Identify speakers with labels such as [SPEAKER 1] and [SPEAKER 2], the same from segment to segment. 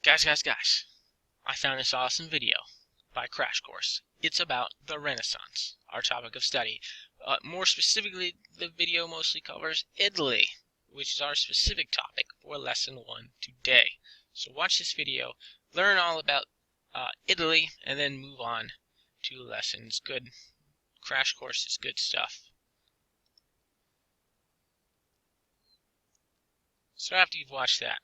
[SPEAKER 1] Guys, I found this awesome video by Crash Course. It's about the Renaissance, our topic of study. More specifically, the video mostly covers Italy, which is our specific topic for lesson 1 today. So watch this video, learn all about Italy, and then move on to lessons. Good. Crash Course is good stuff. So after you've watched that,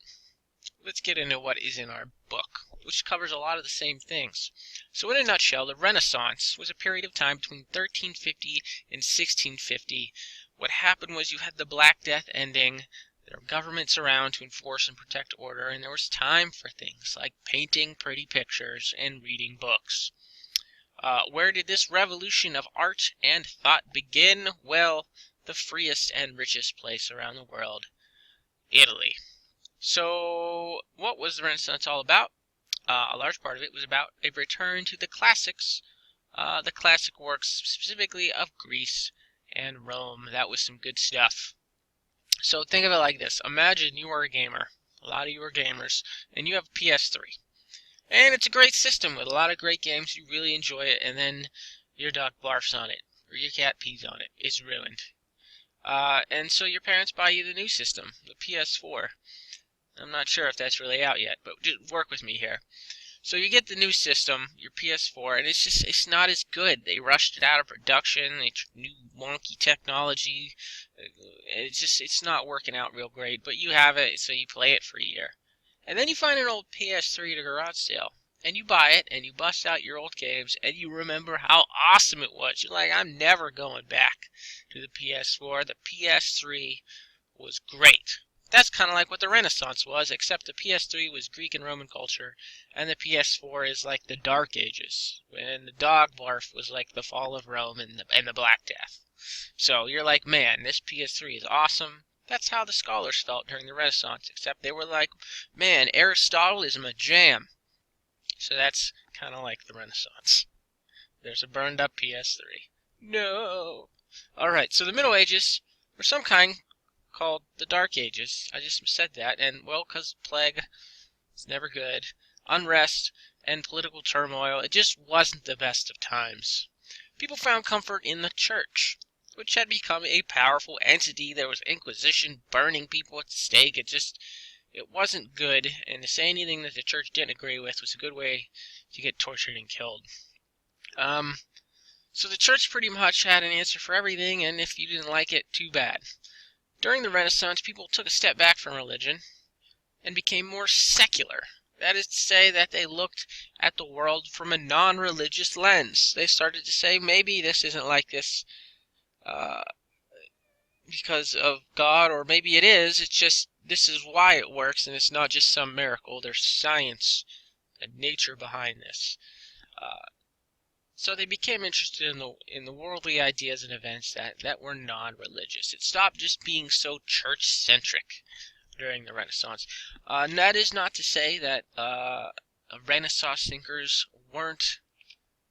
[SPEAKER 1] let's get into what is in our book, which covers a lot of the same things. So in a nutshell, the Renaissance was a period of time between 1350 and 1650. What happened was you had the Black Death ending, there were governments around to enforce and protect order, and there was time for things like painting pretty pictures and reading books. Where did this revolution of art and thought begin? Well, the freest and richest place around the world, Italy. So, what was the Renaissance all about? A large part of it was about a return to the classics, the classic works specifically of Greece and Rome. That was some good stuff. So think of it like this. Imagine you are a gamer. A lot of you are gamers, and you have a PS3. And it's a great system with a lot of great games. You really enjoy it, and then your dog barfs on it, or your cat pees on it. It's ruined. And so your parents buy you the new system, the PS4. I'm not sure if that's really out yet, but just work with me here. So you get the new system, your PS4, and it's not as good. They rushed it out of production. They new wonky technology. It's not working out real great. But you have it, so you play it for a year, and then you find an old PS3 at a garage sale, and you buy it, and you bust out your old games, and you remember how awesome it was. You're like, I'm never going back to the PS4. The PS3 was great. That's kind of like what the Renaissance was, except the PS3 was Greek and Roman culture, and the PS4 is like the Dark Ages, and the dog barf was like the fall of Rome and the Black Death. So you're like, man, this PS3 is awesome. That's how the scholars felt during the Renaissance, except they were like, man, Aristotle is a jam. So that's kind of like the Renaissance. There's a burned up PS3. No. Alright, so the Middle Ages were some kind called the Dark Ages. I just said that, and well, because plague is never good, unrest and political turmoil, it just wasn't the best of times. People found comfort in the church, which had become a powerful entity. There was Inquisition burning people at the stake. It wasn't good, and to say anything that the church didn't agree with was a good way to get tortured and killed. So the church pretty much had an answer for everything, and if you didn't like it, too bad. During the Renaissance, people took a step back from religion and became more secular. That is to say that they looked at the world from a non-religious lens. They started to say, maybe this isn't like this because of God, or maybe it is. It's just, this is why it works, and it's not just some miracle. There's science and nature behind this. So they became interested in the worldly ideas and events that were non-religious. It stopped just being so church-centric during the Renaissance. And that is not to say that Renaissance thinkers weren't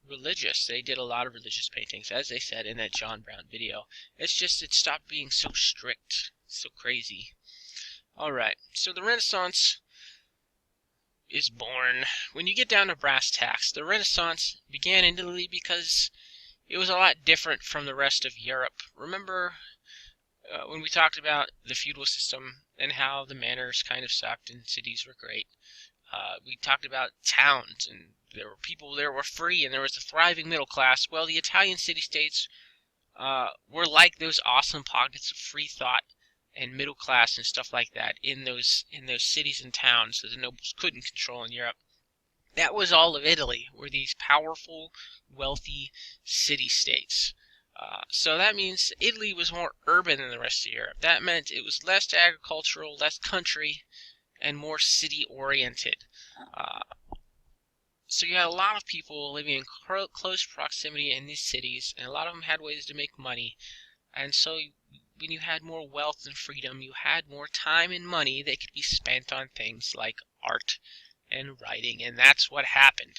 [SPEAKER 1] religious. They did a lot of religious paintings, as they said in that John Brown video. It's just it stopped being so strict, so crazy. Alright, so the Renaissance is born. When you get down to brass tacks, the Renaissance began in Italy because it was a lot different from the rest of Europe. Remember when we talked about the feudal system and how the manors kind of sucked and cities were great? We talked about towns, and there were people there were free, and there was a thriving middle class. Well, the Italian city-states were like those awesome pockets of free thought and middle class and stuff like that in those cities and towns that the nobles couldn't control in Europe. That was all of Italy, were these powerful, wealthy city-states. So that means Italy was more urban than the rest of Europe. That meant it was less agricultural, less country, and more city-oriented. So you had a lot of people living in close proximity in these cities, and a lot of them had ways to make money. And so when you had more wealth and freedom, you had more time and money that could be spent on things like art and writing, and that's what happened.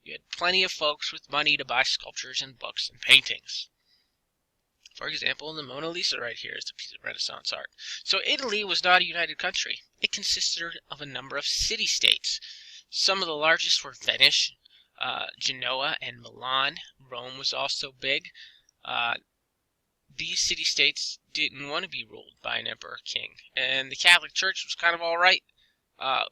[SPEAKER 1] You had plenty of folks with money to buy sculptures and books and paintings. For example, the Mona Lisa right here is a piece of Renaissance art. So Italy was not a united country. It consisted of a number of city-states. Some of the largest were Venice, Genoa, and Milan. Rome was also big. Uh, these city-states didn't want to be ruled by an emperor king, and the Catholic Church was kind of all right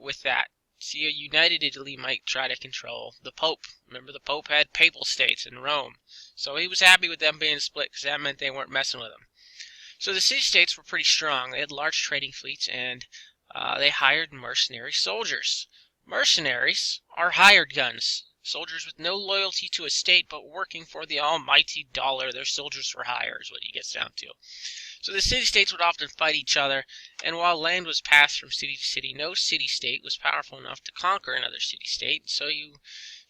[SPEAKER 1] with that. See, a united Italy might try to control the Pope. Remember, the Pope had papal states in Rome, so he was happy with them being split because that meant they weren't messing with him. So the city-states were pretty strong. They had large trading fleets, and they hired mercenary soldiers. Mercenaries are hired guns, soldiers with no loyalty to a state but working for the almighty dollar. They're soldiers for hire is what it gets down to. So the city-states would often fight each other, and while land was passed from city to city, no city-state was powerful enough to conquer another city-state, so you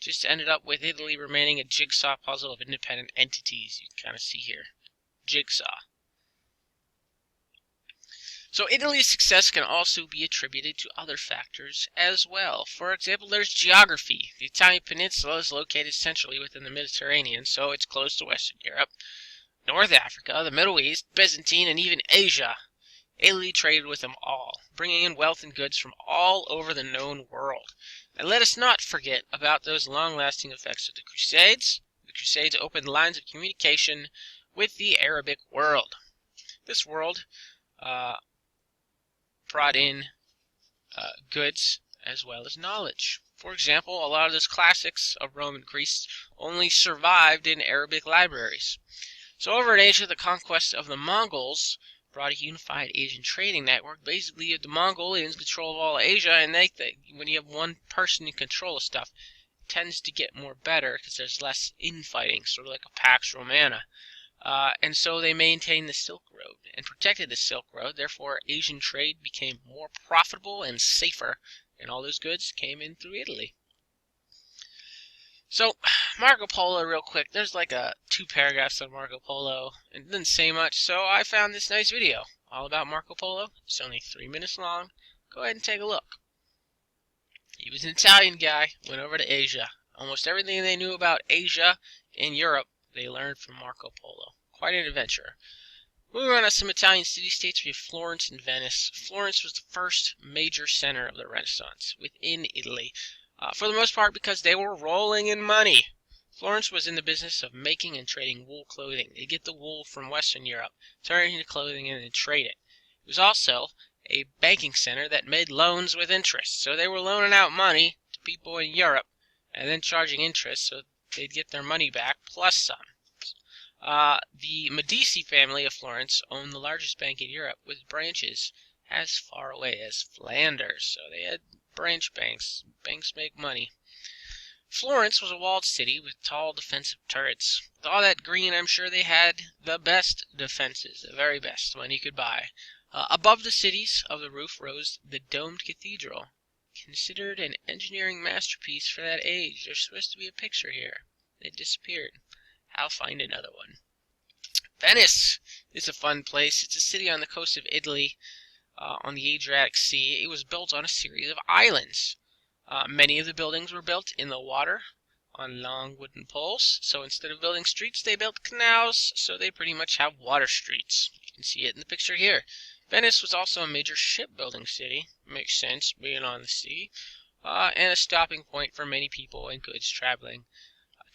[SPEAKER 1] just ended up with Italy remaining a jigsaw puzzle of independent entities. You can kind of see here. Jigsaw. So Italy's success can also be attributed to other factors as well. For example, there's geography. The Italian peninsula is located centrally within the Mediterranean, so it's close to Western Europe, North Africa, the Middle East, Byzantine, and even Asia. Italy traded with them all, bringing in wealth and goods from all over the known world. And let us not forget about those long-lasting effects of the Crusades. The Crusades opened lines of communication with the Arabic world. This world brought in goods as well as knowledge. For example, a lot of those classics of Rome and Greece only survived in Arabic libraries. So over in Asia, the conquest of the Mongols brought a unified Asian trading network. Basically, the Mongolians control all Asia, and when you have one person in control of stuff, it tends to get more better because there's less infighting, sort of like a Pax Romana. And so they maintained the Silk Road and protected the Silk Road. Therefore, Asian trade became more profitable and safer, and all those goods came in through Italy. So, Marco Polo, real quick. There's like 2 paragraphs on Marco Polo, and it doesn't say much, so I found this nice video all about Marco Polo. It's only 3 minutes long. Go ahead and take a look. He was an Italian guy, went over to Asia. Almost everything they knew about Asia and Europe, they learned from Marco Polo. Quite an adventure. Moving on to some Italian city-states, we have Florence and Venice. Florence was the first major center of the Renaissance within Italy. For the most part because they were rolling in money. Florence was in the business of making and trading wool clothing. They'd get the wool from Western Europe, turn it into clothing, and then trade it. It was also a banking center that made loans with interest. So they were loaning out money to people in Europe and then charging interest so they'd get their money back plus some. The Medici family of Florence owned the largest bank in Europe with branches as far away as Flanders. So they had branch banks. Banks make money. Florence was a walled city with tall defensive turrets. With all that green, I'm sure they had the best defenses, the very best money could buy. Above the cities of the roof rose the domed cathedral, considered an engineering masterpiece for that age. There's supposed to be a picture here. It disappeared. I'll find another one. Venice is a fun place. It's a city on the coast of Italy, on the Adriatic Sea. It was built on a series of islands. Many of the buildings were built in the water on long wooden poles. So instead of building streets, they built canals. So they pretty much have water streets. You can see it in the picture here. Venice was also a major shipbuilding city. Makes sense, being on the sea. And a stopping point for many people and goods traveling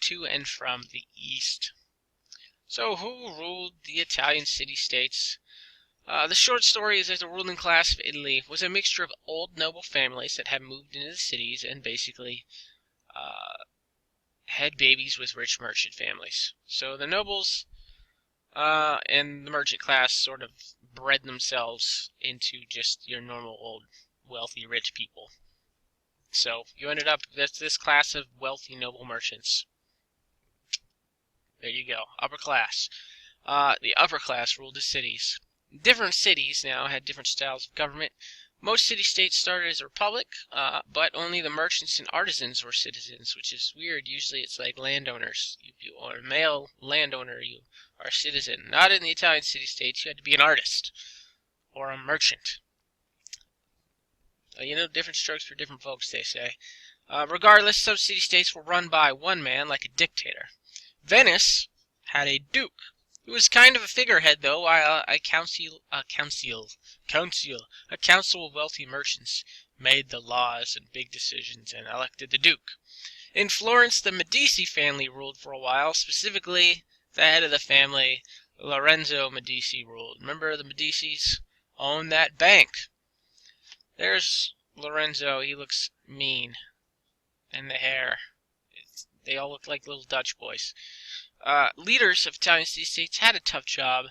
[SPEAKER 1] to and from the east. So who ruled the Italian city-states? The short story is that the ruling class of Italy was a mixture of old noble families that had moved into the cities and basically had babies with rich merchant families. So the nobles and the merchant class sort of bred themselves into just your normal old wealthy rich people. So you ended up with this class of wealthy noble merchants. There you go, upper class. The upper class ruled the cities. Different cities now had different styles of government. Most city-states started as a republic, but only the merchants and artisans were citizens, which is weird. Usually it's like landowners. If you are a male landowner, you are a citizen. Not in the Italian city-states. You had to be an artist or a merchant. Different strokes for different folks, they say. Regardless, some city-states were run by one man, like a dictator. Venice had a duke. He was kind of a figurehead, though, while a council of wealthy merchants made the laws and big decisions and elected the Duke. In Florence, the Medici family ruled for a while. Specifically, the head of the family, Lorenzo Medici, ruled. Remember, the Medicis owned that bank. There's Lorenzo. He looks mean. And the hair. They all look like little Dutch boys. Leaders of Italian city-states had a tough job.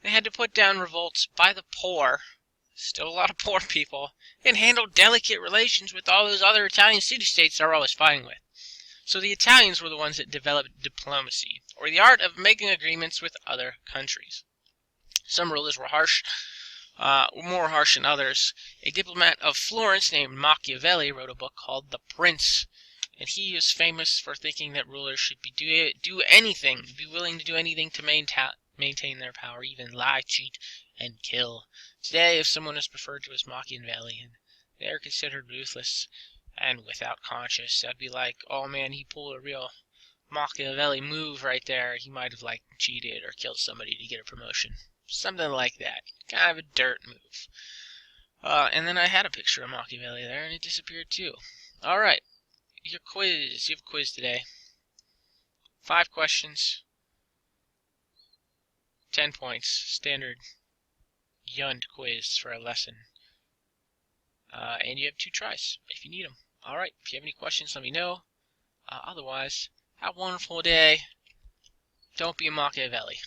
[SPEAKER 1] They had to put down revolts by the poor, still a lot of poor people, and handle delicate relations with all those other Italian city-states they're always fighting with. So the Italians were the ones that developed diplomacy, or the art of making agreements with other countries. Some rulers were more harsh than others. A diplomat of Florence named Machiavelli wrote a book called The Prince, and he is famous for thinking that rulers should be do anything, be willing to do anything to maintain their power, even lie, cheat, and kill. Today, if someone is referred to as Machiavellian, they are considered ruthless and without conscience. That'd be like, oh man, he pulled a real Machiavelli move right there. He might have cheated or killed somebody to get a promotion. Something like that. Kind of a dirt move. And then I had a picture of Machiavelli there, and it disappeared too. Alright, your quiz. You have a quiz today. 5 questions. 10 points. Standard Yund quiz for a lesson. And you have 2 tries if you need them. Alright, if you have any questions, let me know. Otherwise, have a wonderful day. Don't be a Machiavelli.